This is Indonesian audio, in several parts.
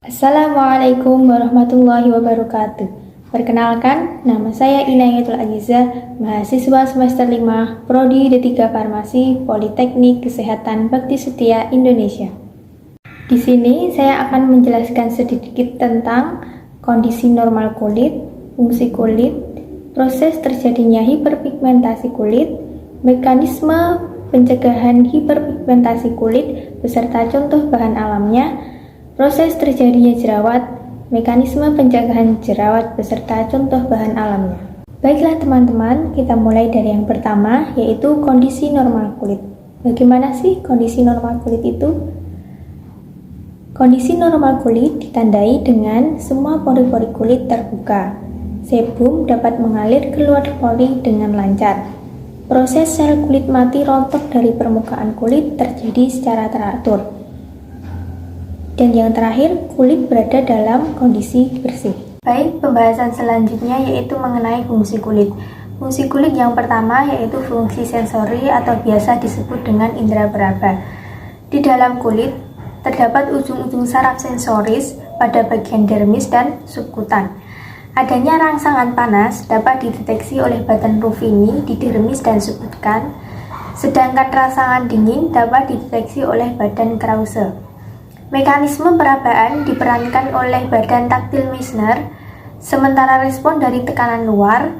Assalamualaikum warahmatullahi wabarakatuh. Perkenalkan, nama saya Inayatul Aziza, mahasiswa semester 5, Prodi D3 Farmasi, Politeknik Kesehatan Bakti Setia Indonesia. Di sini saya akan menjelaskan sedikit tentang kondisi normal kulit, fungsi kulit, proses terjadinya hiperpigmentasi kulit, mekanisme pencegahan hiperpigmentasi kulit beserta contoh bahan alamnya, proses terjadinya jerawat, mekanisme pencegahan jerawat beserta contoh bahan alamnya. Baiklah teman-teman, kita mulai dari yang pertama, yaitu kondisi normal kulit. Bagaimana sih kondisi normal kulit itu? Kondisi normal kulit ditandai dengan semua pori-pori kulit terbuka. Sebum dapat mengalir keluar pori dengan lancar. Proses sel kulit mati rontok dari permukaan kulit terjadi secara teratur. Dan yang terakhir, kulit berada dalam kondisi bersih. Baik, pembahasan selanjutnya yaitu mengenai fungsi kulit. Fungsi kulit yang pertama yaitu fungsi sensori atau biasa disebut dengan indera peraba. Di dalam kulit, terdapat ujung-ujung saraf sensoris pada bagian dermis dan subkutan. Adanya rangsangan panas dapat dideteksi oleh batan Ruffini di dermis dan subkutan, sedangkan rangsangan dingin dapat dideteksi oleh badan Krause. Mekanisme perabaan diperankan oleh badan taktil Meissner, sementara respon dari tekanan luar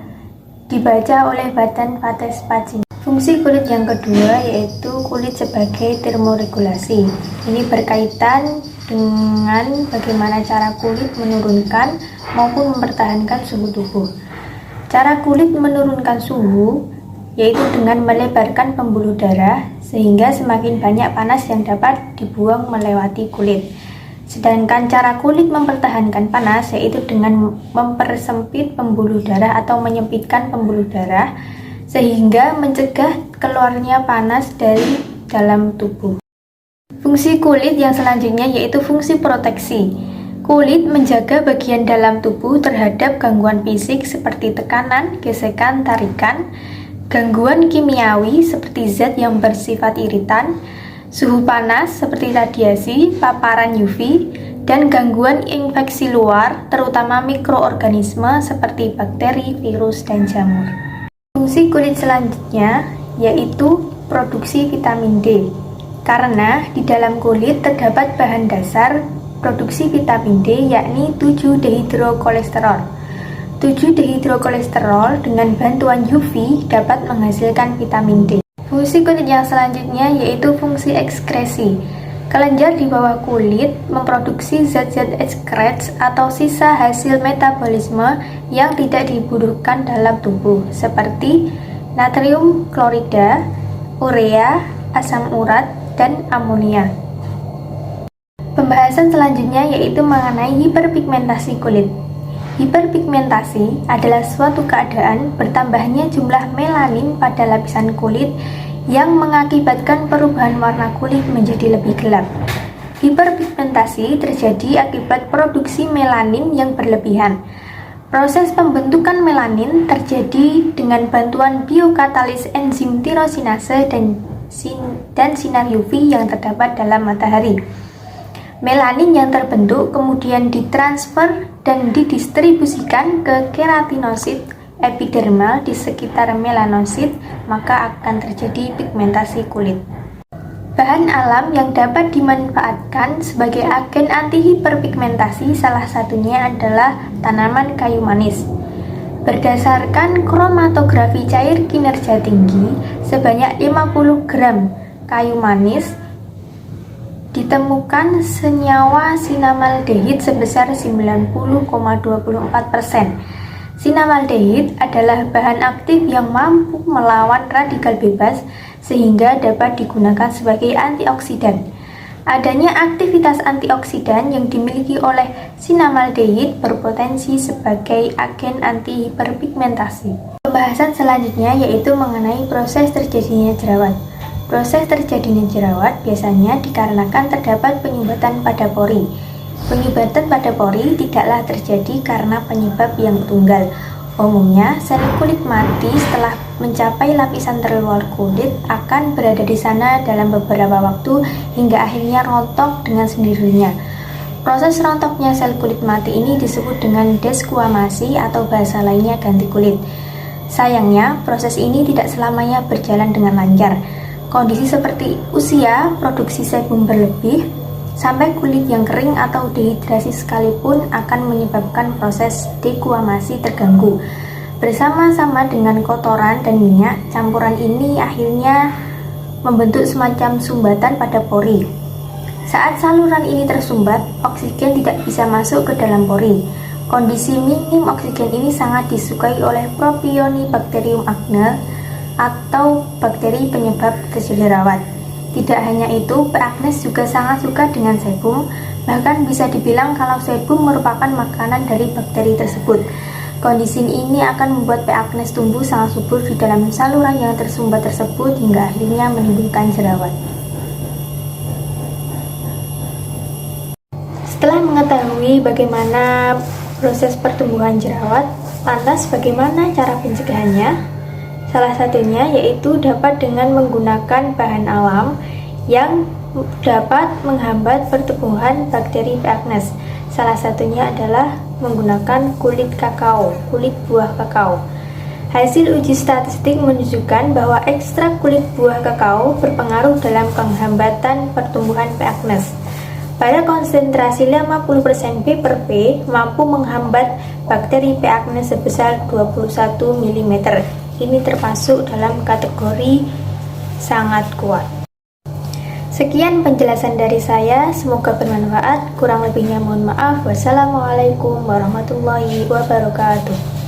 dibaca oleh badan Vates-Pacini. Fungsi kulit yang kedua yaitu kulit sebagai termoregulasi. Ini berkaitan dengan bagaimana cara kulit menurunkan maupun mempertahankan suhu tubuh. Cara kulit menurunkan suhu yaitu dengan melebarkan pembuluh darah sehingga semakin banyak panas yang dapat dibuang melewati kulit. Sedangkan cara kulit mempertahankan panas yaitu dengan mempersempit pembuluh darah atau menyempitkan pembuluh darah sehingga mencegah keluarnya panas dari dalam tubuh. Fungsi kulit yang selanjutnya yaitu fungsi proteksi. Kulit menjaga bagian dalam tubuh terhadap gangguan fisik seperti tekanan, gesekan, tarikan, gangguan kimiawi seperti zat yang bersifat iritan, suhu panas seperti radiasi, paparan UV, dan gangguan infeksi luar, terutama mikroorganisme seperti bakteri, virus, dan jamur. Fungsi kulit selanjutnya yaitu produksi vitamin D. Karena di dalam kulit terdapat bahan dasar produksi vitamin D yakni 7-dehidrokolesterol. 7-dehidrokolesterol dengan bantuan UV dapat menghasilkan vitamin D. Fungsi kulit yang selanjutnya yaitu fungsi ekskresi. Kelenjar di bawah kulit memproduksi zat-zat ekskret atau sisa hasil metabolisme yang tidak dibutuhkan dalam tubuh, seperti natrium klorida, urea, asam urat, dan amonia. Pembahasan selanjutnya yaitu mengenai hiperpigmentasi kulit. Hiperpigmentasi adalah suatu keadaan bertambahnya jumlah melanin pada lapisan kulit yang mengakibatkan perubahan warna kulit menjadi lebih gelap. Hiperpigmentasi terjadi akibat produksi melanin yang berlebihan. Proses pembentukan melanin terjadi dengan bantuan biokatalis enzim tirosinase dan sinar UV yang terdapat dalam matahari. Melanin yang terbentuk kemudian ditransfer dan didistribusikan ke keratinosit epidermal di sekitar melanosit, maka akan terjadi pigmentasi kulit. Bahan alam yang dapat dimanfaatkan sebagai agen anti-hiperpigmentasi salah satunya adalah tanaman kayu manis. Berdasarkan kromatografi cair kinerja tinggi, sebanyak 50 gram kayu manis ditemukan senyawa sinamaldehid sebesar 90,24%. Sinamaldehid adalah bahan aktif yang mampu melawan radikal bebas sehingga dapat digunakan sebagai antioksidan. Adanya aktivitas antioksidan yang dimiliki oleh sinamaldehid berpotensi sebagai agen anti-hiperpigmentasi. Pembahasan selanjutnya yaitu mengenai proses terjadinya jerawat. Proses terjadinya jerawat biasanya dikarenakan terdapat penyumbatan pada pori. Penyumbatan pada pori tidaklah terjadi karena penyebab yang tunggal. Umumnya, sel kulit mati setelah mencapai lapisan terluar kulit akan berada di sana dalam beberapa waktu hingga akhirnya rontok dengan sendirinya. Proses rontoknya sel kulit mati ini disebut dengan desquamasi atau bahasa lainnya ganti kulit. Sayangnya, proses ini tidak selamanya berjalan dengan lancar. Kondisi seperti usia, produksi sebum berlebih, sampai kulit yang kering atau dehidrasi sekalipun akan menyebabkan proses desquamasi terganggu. Bersama-sama dengan kotoran dan minyak, campuran ini akhirnya membentuk semacam sumbatan pada pori. Saat saluran ini tersumbat, oksigen tidak bisa masuk ke dalam pori. Kondisi minim oksigen ini sangat disukai oleh Propionibacterium acne atau bakteri penyebab terjadi jerawat. Tidak hanya itu, P. acnes juga sangat suka dengan sebum, bahkan bisa dibilang kalau sebum merupakan makanan dari bakteri tersebut. Kondisi ini akan membuat P. acnes tumbuh sangat subur di dalam saluran yang tersumbat tersebut hingga akhirnya menimbulkan jerawat. Setelah mengetahui bagaimana proses pertumbuhan jerawat, lantas bagaimana cara pencegahannya? Salah satunya yaitu dapat dengan menggunakan bahan alam yang dapat menghambat pertumbuhan bakteri P. acnes. Salah satunya adalah menggunakan kulit kakao, kulit buah kakao. Hasil uji statistik menunjukkan bahwa ekstrak kulit buah kakao berpengaruh dalam penghambatan pertumbuhan P. acnes. Pada konsentrasi 50% P/P mampu menghambat bakteri P. acnes sebesar 21 mm. Ini termasuk dalam kategori sangat kuat. Sekian penjelasan dari saya, semoga bermanfaat. Kurang lebihnya mohon maaf. Wassalamualaikum warahmatullahi wabarakatuh.